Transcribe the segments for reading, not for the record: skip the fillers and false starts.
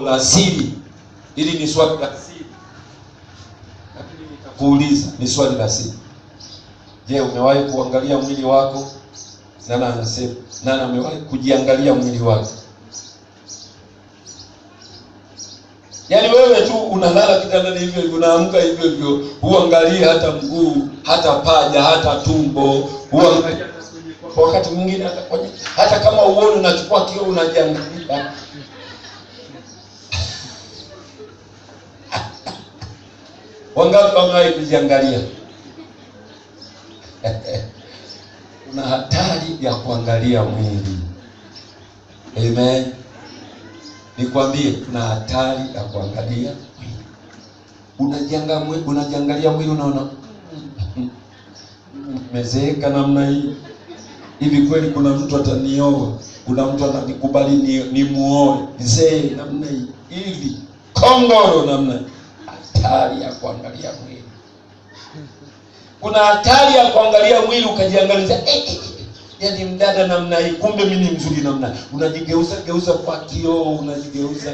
la siri. Hili ni swali la siri. Lakini nitakuuliza, ni swali la siri. Je, umewahi kuangalia mwili wako? Nani anasema? Nani amewahi kujiangalia mwili wake? Yaani wewe tu unalala kitandani hivyo hivyo, unaamka hivyo hivyo, huangalie hata mguu, hata paja, hata tumbo, huangalia kwa wakati mwingine hata kama uone unachukua kioo unajiangalia. Wangapi wamewahi kujiangalia? Kuna hatari ya kuangalia mwili. Amen. Nikwambie, kuna hatari ya kuangalia mwili. Unajiangalia mwili, unaona mezeeka namna hii. Hivi kweli kuna mtu atanioa? Kuna mtu atanikubali ni muoe mzee namna hii? Hivi kongoro namna hii. Hatari ya kuangalia mwili. Kuna hatari ya kuangalia mwili ukajiangalia, yaani mdada namna hii, kumbe mimi ni mzuri namna hii. Unajigeuza kwa kioo, unajigeuza.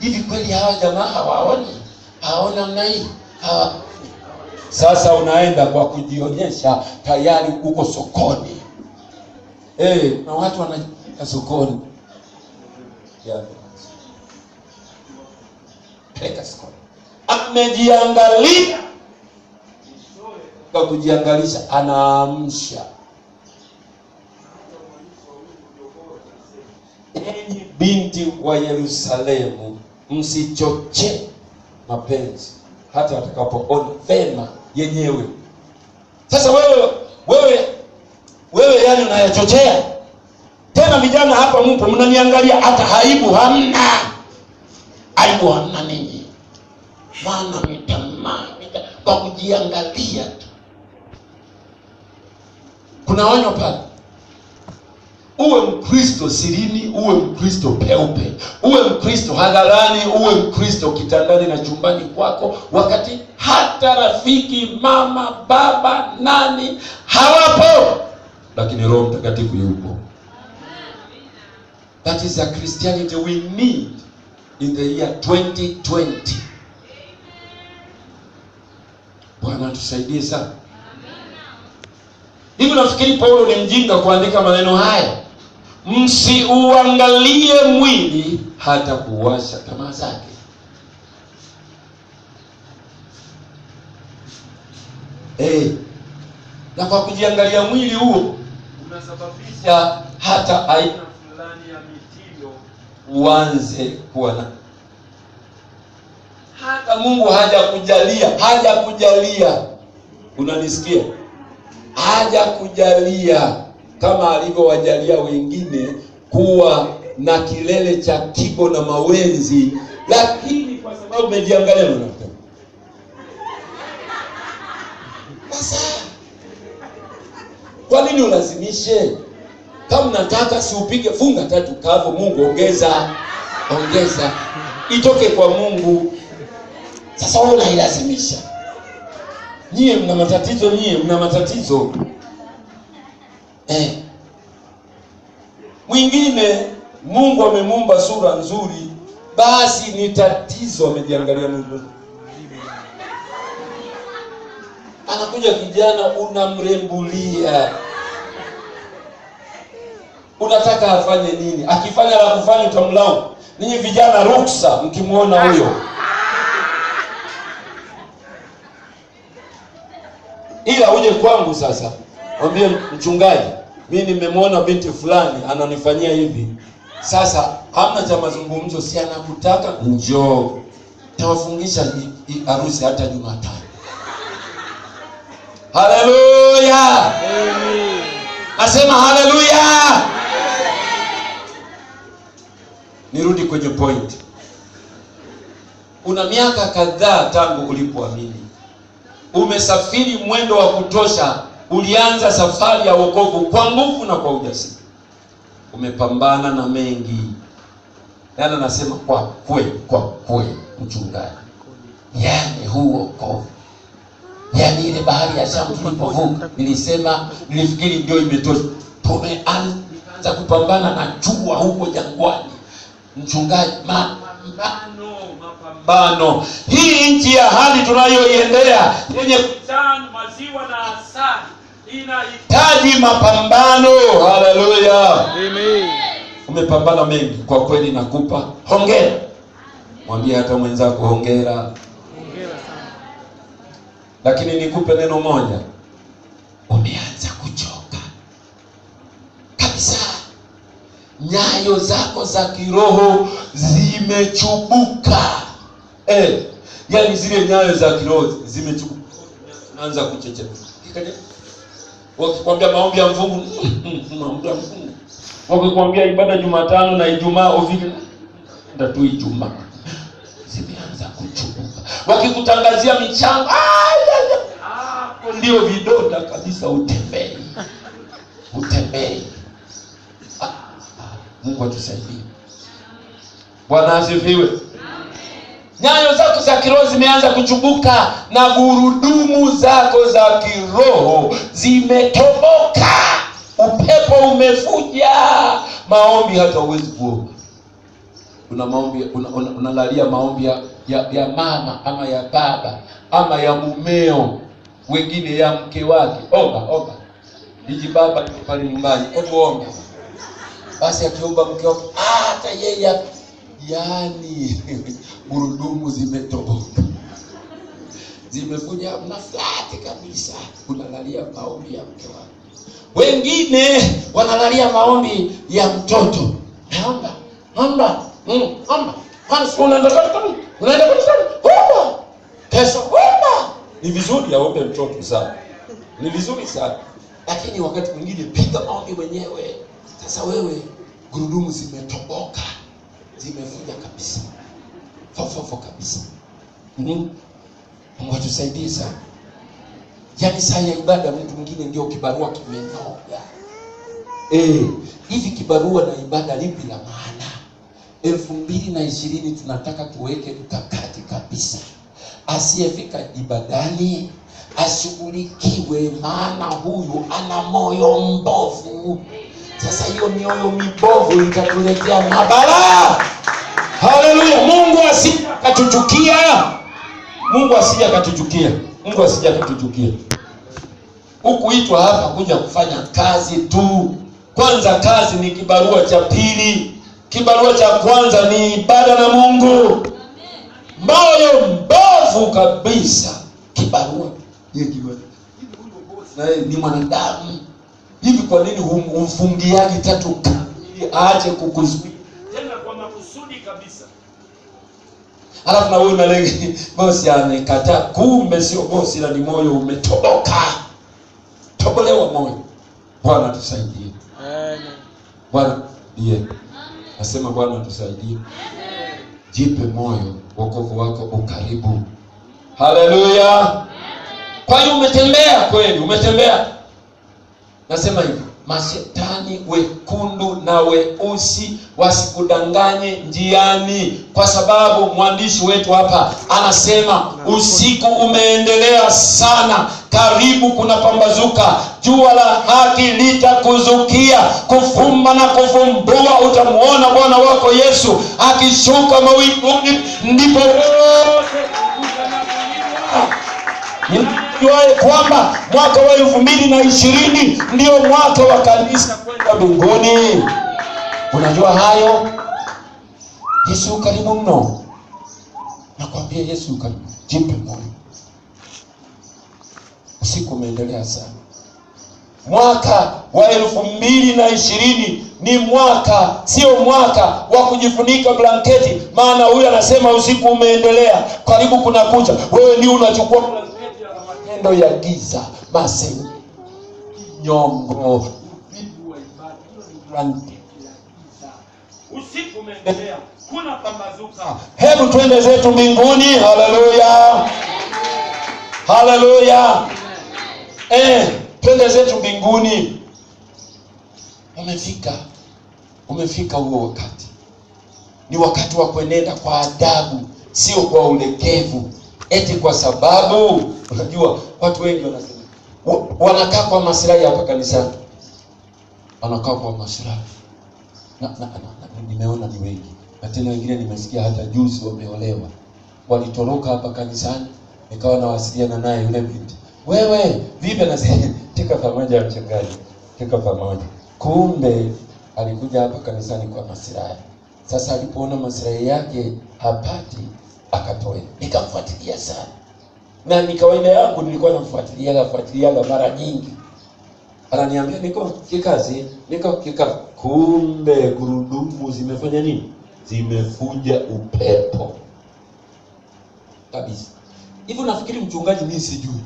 Hivi kweli hawa jamaa hawaoni? Haona namna hii? Sasa unaenda kwa kujionyesha, tayari uko sokoni. Na watu wanaenda sokoni. Peleka sokoni. Amejiangalia. Kwa kujiangalisha anaamsha. Enyi binti wa Yerusalemu, msichoche mapenzi hata watakapoona vema yenyewe. Sasa wewe yani unayachochea. Tena vijana hapa mpo mnaniangalia, hata aibu hamna. Aibu hamna ninyi. Maana nitamani kwa kujiangalia tu. Kuna onyo pale. Uwe Mkristo sirini, uwe Mkristo peupe, uwe Mkristo hadharani, uwe Mkristo kitandani na chumbani kwako, wakati hata rafiki, mama, baba, nani hawapo, lakini Roho Mtakatifu yupo. That is a Christianity we need in the year 2020. Bwana tusaidie sana. Hivi nafikiri Paulo ni mjinga kuandika maneno haya? Msiuangalie mwili hata kuwasha tamaa zake. Na kwa kujiangalia mwili huo unasababisha hata aina fulani ya mitindo uanze kuwa na. Hata Mungu hajakujalia. Unanisikia? Hajakujalia kama alivyowajalia wengine kuwa na kilele cha kibo na mawenzi, lakini kwa sababu umejiangalia unataka. Sasa kwa nini ulazimishe? Kama unataka si upige, funga 3 kavu, Mungu ongeza. Itoke kwa Mungu. Sasa wewe unailazimisha. Nyie mna matatizo. Mwingine Mungu amemuumba sura nzuri, basi ni tatizo amejiangalia Mungu. Anakuja kijana unamrembulia. Unataka afanye nini? Akifanya la kufanya utamlaumu. Ninyi vijana ruksa mkimuona huyo. Ila uje kwangu sasa, mwambie mchungaji, mimi nimemwona binti fulani ananifanyia hivi. Sasa hamna cha mazungumzo, si anakutaka njoo. Tawafungisha harusi hata Jumatano. Haleluya! Amen. Asema haleluya! Nirudi kwenye point. Una miaka kadhaa tangu ulipoamini. Umesafiri mwendo wa kutosha. Ulianza safari ya wokovu kwa nguvu na kwa ujasiri. Umepambana na mengi. Yana nasema kwa kweli mchungaji. Yaani huu wokovu. Yaani ile bahari ya Shamu tulipovuka, nilifikiri ndio imetosha. Tumeanza kupambana na jua huko jangwani. Mchungaji, mapambano. Hii nchi ya hali tunayoiendea yenye kujaa maziwa na asali inahitaji mapambano. Haleluya. Amen. Umepambana mengi kwa kweli, nakupa hongera. Mwambie hata mwenzako hongera. Hongera sana. Lakini nikupe neno moja. Umeanza kuchoka kabisa. Nyayo zako za kiroho zimechubuka. Yaani zile nyayo za kiroho zimechubuka. Unaanza kuchechemea. Wakikwambia maombi ya mfungu, maombi ya mfungu. Wakikwambia ibada Jumatano na Ijumaa ufike ndio tu Ijumaa. Zimeanza kuchubuka. Wakikutangazia michango, hapo ndio vidoda kabisa, utembei. Mungu atusaidie. Bwana asifiwe. Nyayo zako za kiroho zimeanza kuchubuka na gurudumu zako za kiroho zimetoboka. Upepo umefuja. Maombi hata huwezi kuomba. Una maombi, unalalia maombi ya mama ama ya baba ama ya mumeo, wengine ya mke wake. Omba. Hiji baba pale nyumbani, omba. Basi akiomba mke wake, hata yeye yani gurudumu zimetoboka. Zimefuja mnaflati kabisa. Unalalia maombi ya mke wake. Wengine wanalalia maombi ya mtoto. Omba. Unaenda kanisani. Omba. Kesho omba. Ni vizuri aombe mtoto sana. Ni vizuri sana. Lakini wakati mwingine piga maombi mwenyewe. Sasa wewe gurudumu zimetoboka. Zimefuja kabisa. Fofo kabisa. Mungu atusaidie sana. Yaani saa ya ibada mtu mwingine ndio kibarua kimenoga. Hivi kibarua na ibada lipi la maana? 2020 tunataka tuweke mkakati kabisa. Asiyefika ibadani ashughulikiwe, maana huyu ana moyo mbovu. Sasa hiyo mioyo mibovu itatuletea mabalaa. Haleluya. Mungu asije akatuchukia. Hukuitwa hapa kuja kufanya kazi tu. Kwanza kazi ni kibarua cha pili. Kibarua cha kwanza ni ibada na Mungu. Moyo mbovu kabisa. Kibarua. Na ni mwanadamu. Hivi kwa nini humfungiaji tatu ili aache kukuzuia? Tena kwa makusudi kabisa. Alafu na wewe unalenga bosi amekataa, kumbe sio bosi ila ni moyo umetoboka. Tobolewa moyo. Bwana tusaidie. Amen. Bwana ndiye. Nasema Bwana tusaidie. Jipe moyo, wokovu wako ukaribu. Haleluya. Kwa hiyo umetembea kweli, umetembea. Nasema hivi, mashetani wekundu na weusi wasikudanganye njiani, kwa sababu mwandishi wetu hapa anasema usiku umeendelea sana, karibu kuna pambazuka, jua la haki litakuzukia. Kufumba na kufumbua utamuona Bwana wako Yesu akishuka mawinguni, ndipo Juae kwamba mwaka wa 2020 ndio mwaka wa kanisa kwenda mbinguni. Unajua hayo? Yesu karibu mno. Nakwambia Yesu karibu. Jipe moyo. Usiku umeendelea sana. Mwaka wa 2020 ni mwaka, sio mwaka wa kujifunika blanketi. Maana huyu anasema usiku umeendelea, karibu kuna kucha. Wewe ndio unachukua blanketi ya matendo ya giza, masengi, nyongo, vitu wa ibada. Hiyo ni blanketi ya giza. Usiku umeendelea, kuna pambazuka. Hebu twende zetu mbinguni. Haleluya. Haleluya. Twende zetu mbinguni. Umefika huo wakati. Ni wakati wa kuenenda kwa adabu, sio kwa ulegevu. Eti kwa sababu unajua watu wengi wanasema wanakaa kwa maslahi hapa kanisani. Wanakaa kwa maslahi. Na nimeona ni wengi. Na tena wengine nimesikia hata juzi wameolewa. Walitoroka hapa kanisani, nikawa nawasiliana naye yule binti. Wewe, vipi na sasa? Tika pamoja mchungaji. Tika pamoja. Kumbe alikuja hapa kanisani kwa maslahi. Sasa alipoona maslahi yake hapati, akatoa. Nikamfuatilia sana. Na ni kawaida yangu, nilikuwa namfuatilia mara nyingi. Ananiambia niko kikazi, kumbe gurudumu zimefanya nini? Zimefuja upepo. Kabisa. Hivi nafikiri mchungaji, mimi sijui.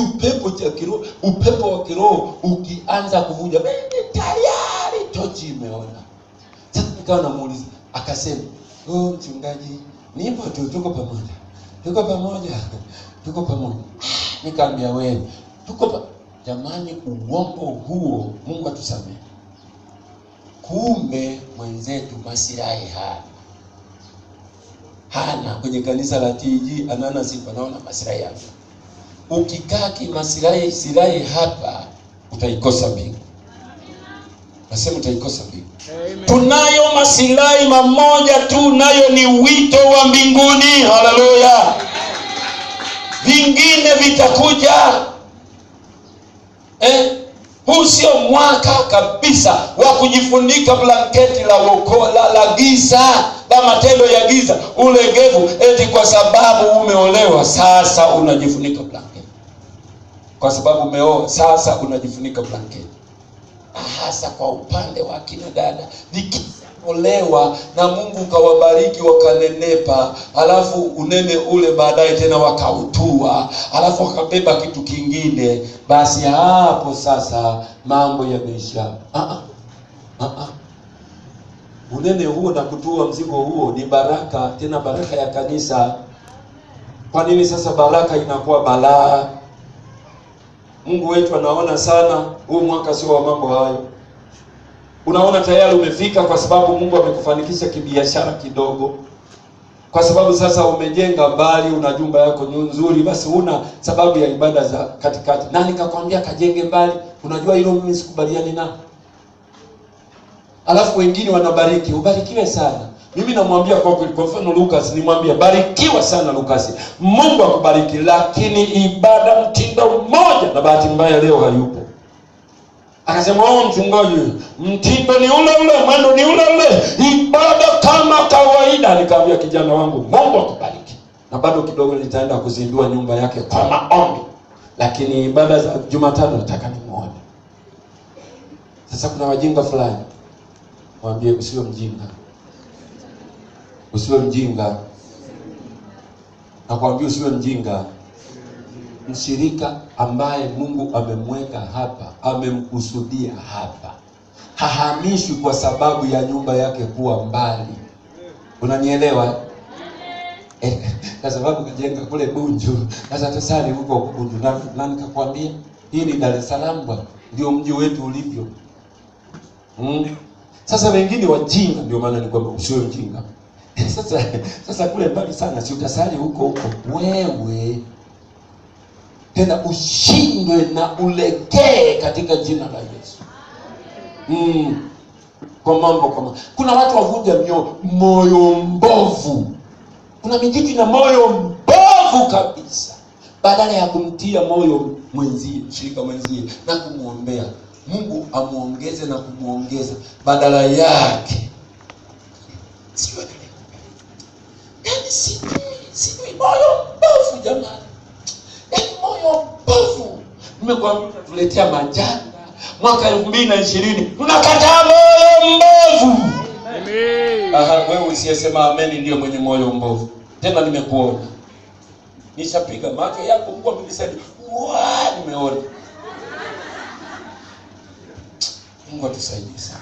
Upepo cha kiroho, upepo wa kiroho ukianza kuvuja, tayari tochi imeona. Sasa nikawa namuuliza, akasema, mchungaji, nipo tu, tuko pamoja. Nikamwambia wewe, jamani, uongo huo, Mungu atusamehe. Kumbe mwenzetu maslahi hana kwenye kanisa la TG, anana sifa, naona maslahi yake. Ukikaa kimaslahi hapa, utaikosa mbingu. Nasema utaikosa mbingu. Tunayo maslahi mamoja tu, nayo ni wito wa mbinguni. Haleluya. Vingine vitakuja. Huu sio mwaka kabisa wa kujifunika blanketi la giza, la matendo ya giza, ulegevu, eti kwa sababu umeolewa sasa unajifunika blanketi. Kwa sababu umeoa sasa unajifunika blanketi. Hasa kwa upande wa kina dada, nikiolewa na Mungu kawabariki wakanenepa, alafu unene ule baadaye tena wakautua, alafu wakabeba kitu kingine, basi hapo sasa mambo yameisha. Unene huo na kutua mzigo huo ni baraka, tena baraka ya kanisa. Kwa nini sasa baraka inakuwa balaa? Mungu wetu anaona sana huu mwaka sio wa mambo hayo. Unaona tayari umefika kwa sababu Mungu amekufanikisha kibiashara kidogo. Kwa sababu sasa umejenga mbali, una jumba yako nzuri, basi una sababu ya ibada za katikati. Nani kakwambia kajenge mbali? Unajua hilo mimi sikubaliani na. Alafu wengine wanabariki, ubarikiwe sana. Mimi namwambia kwa mfano Lucas, nimwambia barikiwa sana Lucas. Mungu akubariki, lakini ibada mtindo mmoja, na bahati mbaya leo hayupo. Akasema mchungaji, mtindo ni ule ule, mwendo ni ule ule, ibada kama kawaida. Nikamwambia kijana wangu, Mungu akubariki. Na bado kidogo nitaenda kuzindua nyumba yake kwa maombi. Lakini ibada za Jumatano nataka nimuone. Sasa kuna wajinga fulani. Mwambie usiwe mjinga. Usiwe mjinga. Nakwambia usiwe mjinga. Mshirika ambaye Mungu amemweka hapa, amemkusudia hapa, hahamishwi kwa sababu ya nyumba yake kuwa mbali. Unanielewa? Kwa sababu kajenga kule Bunju, sasa tusali huko Bunju. Na nikakwambia hii ni Dar es Salaam bwana, ndio mji wetu ulivyo. Sasa wengine wajinga, ndio maana ni kwamba usiwe mjinga. Sasa kule mbali sana, si utasali huko wewe. Tena ushindwe na ulegee katika jina la Yesu. Kwa mambo kama kuna watu wavuja moyo mbovu. Kuna mijiti na moyo mbovu kabisa. Badala ya kumtia moyo mwenzie, shirika mwenzie, na kumuombea Mungu amuongeze na kumuongeza, badala yake sijui moyo mbovu jamani. Moyo mbovu. Nimekwambia tuletea majanga. Mwaka 2020 tunakataa moyo mbovu. Amen. Wewe usiyesema amen ndio mwenye moyo mbovu. Tena nimekuona. Nishapiga macho yako Mungu amenisaidia. Nimeona. Mungu atusaidie sana.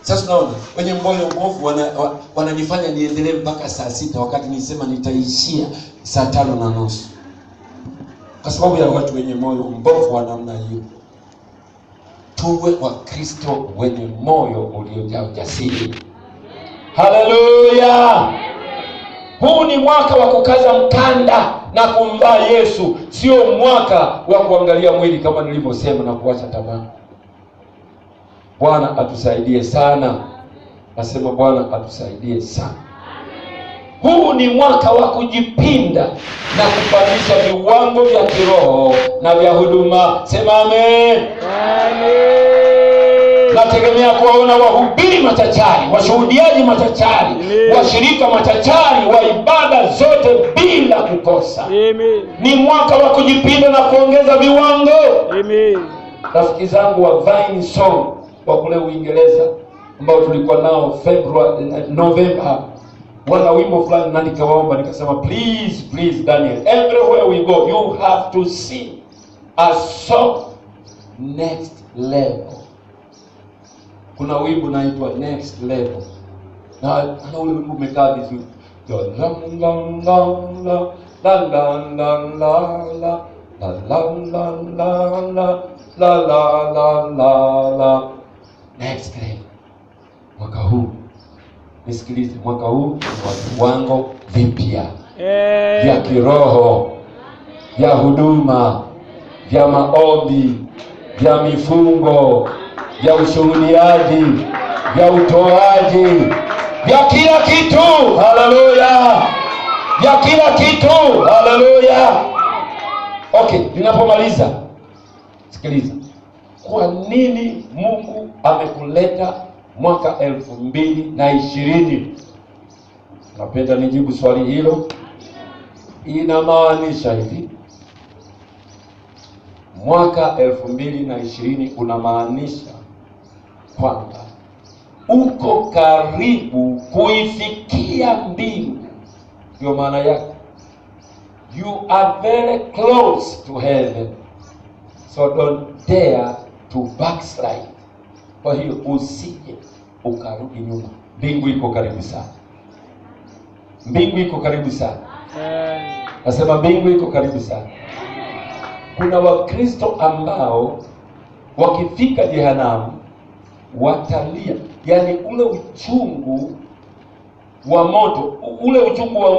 Sasa unaona, wenye moyo mbovu wananifanya niendelee mpaka saa 6 wakati nisema nitaishia saa 5:30. Kwa sababu ya watu wenye moyo mbovu wa namna hiyo. Tuwe wa Kristo wenye moyo uliojaa ujasiri. Haleluya! Huu ni mwaka wa kukaza mkanda na kumvaa Yesu, sio mwaka wa kuangalia mwili kama nilivyosema na kuacha tamaa. Bwana atusaidie sana. Nasema Bwana atusaidie sana. Huu ni mwaka wa kujipinda na kupandisha viwango vya kiroho na vya huduma. Sema amen. Amen. Nategemea kuwaona wahubiri machachari, washuhudiaji machachari, washirika machachari wa ibada zote bila kukosa. Amen. Ni mwaka wa kujipinda na kuongeza viwango. Amen. Rafiki zangu wa Vine Song wa kule Uingereza ambao tulikuwa nao November, wana wimbo fulani na nikawaomba nikasema please Daniel, everywhere we go you have to sing a song next level. Kuna wimbo naitwa Next Level. Na ana ule wimbo umekaa vizuri. La la la la la la. Next level. Mwaka huu, nisikilize, mwaka huu ni viwango vipya vya kiroho, vya huduma, vya maombi, vya mifungo, vya ushuhudiaji, vya utoaji, vya kila kitu. Haleluya! Vya kila kitu. Haleluya! Okay, ninapomaliza, sikiliza. Kwa nini Mungu amekuleta mwaka 2020? Napenda nijibu swali hilo. Inamaanisha hivi, mwaka 2020 unamaanisha kwamba uko karibu kuifikia mbingu. Ndio maana yake, you are very close to heaven, so don't dare to backslide. Kwa hiyo usije ukarudi nyuma. Mbingu iko karibu sana. Mbingu iko karibu sana. Nasema mbingu iko karibu sana. Kuna Wakristo ambao wakifika jehanamu watalia. Yaani ule uchungu wa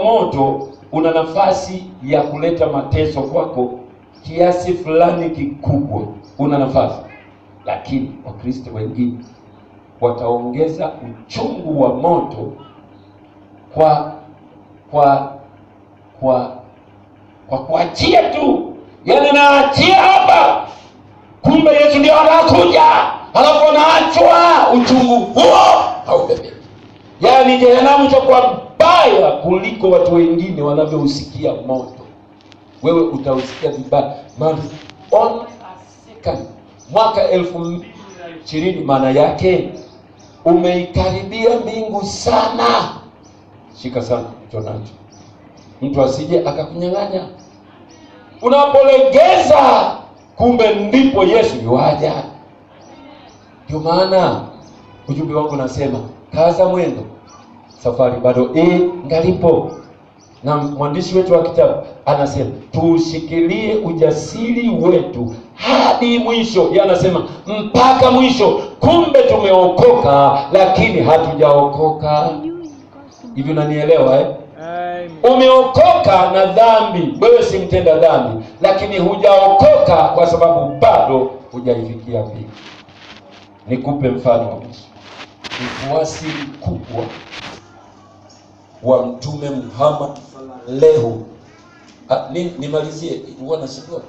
moto, una nafasi ya kuleta mateso kwako kiasi fulani kikubwa. Una nafasi. Lakini Wakristo wengine wataongeza uchungu wa moto kwa kuachia tu. Yaani naachia hapa, kumbe Yesu ndio anakuja, halafu naachwa uchungu huo haubebe. Yaani jehanamu itakuwa mbaya kuliko watu wengine wanavyousikia moto. Wewe utausikia vibaya. Maana only a second. Mwaka 2020 maana yake umeikaribia mbingu sana. Shika sana kitu nacho, mtu asije akakunyang'anya. Unapolegeza, kumbe ndipo Yesu yuaja. Ndio maana ujumbe wangu nasema kaza mwendo, safari bado ngalipo. Na mwandishi wetu wa kitabu anasema tushikilie ujasiri wetu hadi mwisho. Yeye anasema mpaka mwisho. Kumbe tumeokoka lakini hatujaokoka. Hivi unanielewa eh? Umeokoka na dhambi, wewe si mtenda dhambi, lakini hujaokoka kwa sababu bado hujaifikia mbingu. Nikupe mfano wa mwisho. Mfuasi mkubwa wa Mtume Muhammad leo. Nimalizie uona sio?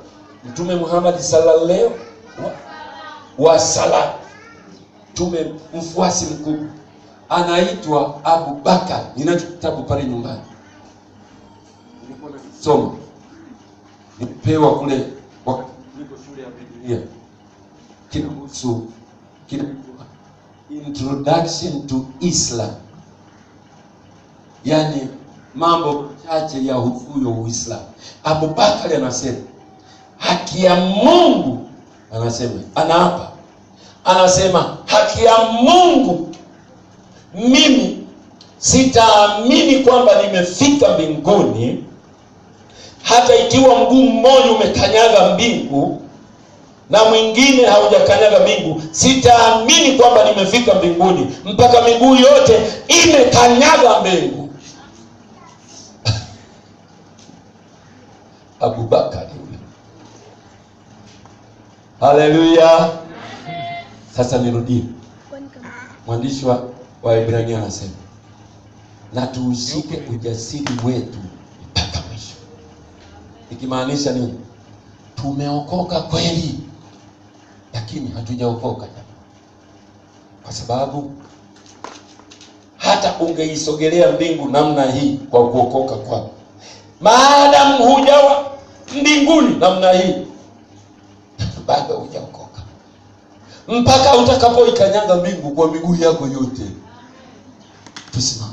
Mtume Muhammad sallallahu wa sallam. Mtume mfuasi mkubwa anaitwa Abu Bakar. Ninacho kitabu pale nyumbani. Nilikuwa nasoma. Nipewa kule niko shule ya Biblia. Kinahusu Introduction to Islam. Yaani mambo chache ya huyo Uislamu. Abu Bakar anasema haki ya Mungu, anaapa, anasema haki ya Mungu, mimi sitaamini kwamba nimefika mbinguni hata ikiwa mguu mmoja umekanyaga mbingu na mwingine haujakanyaga mbingu. Sitaamini kwamba nimefika mbinguni mpaka miguu yote imekanyaga mbingu. Abu Bakar yule. Haleluya. Sasa nirudie. Mwandishi wa Waebrania anasema na tuushike ujasiri wetu mpaka mwisho. Ikimaanisha nini? Tumeokoka kweli, lakini hatujaokoka. Kwa sababu hata ungeisogelea mbingu namna hii kwa kuokoka kwako, maadamu hujawa mbinguni namna hii, bado hujaokoka mpaka utakapoikanyaga mbingu kwa miguu yako yote. Tusimame.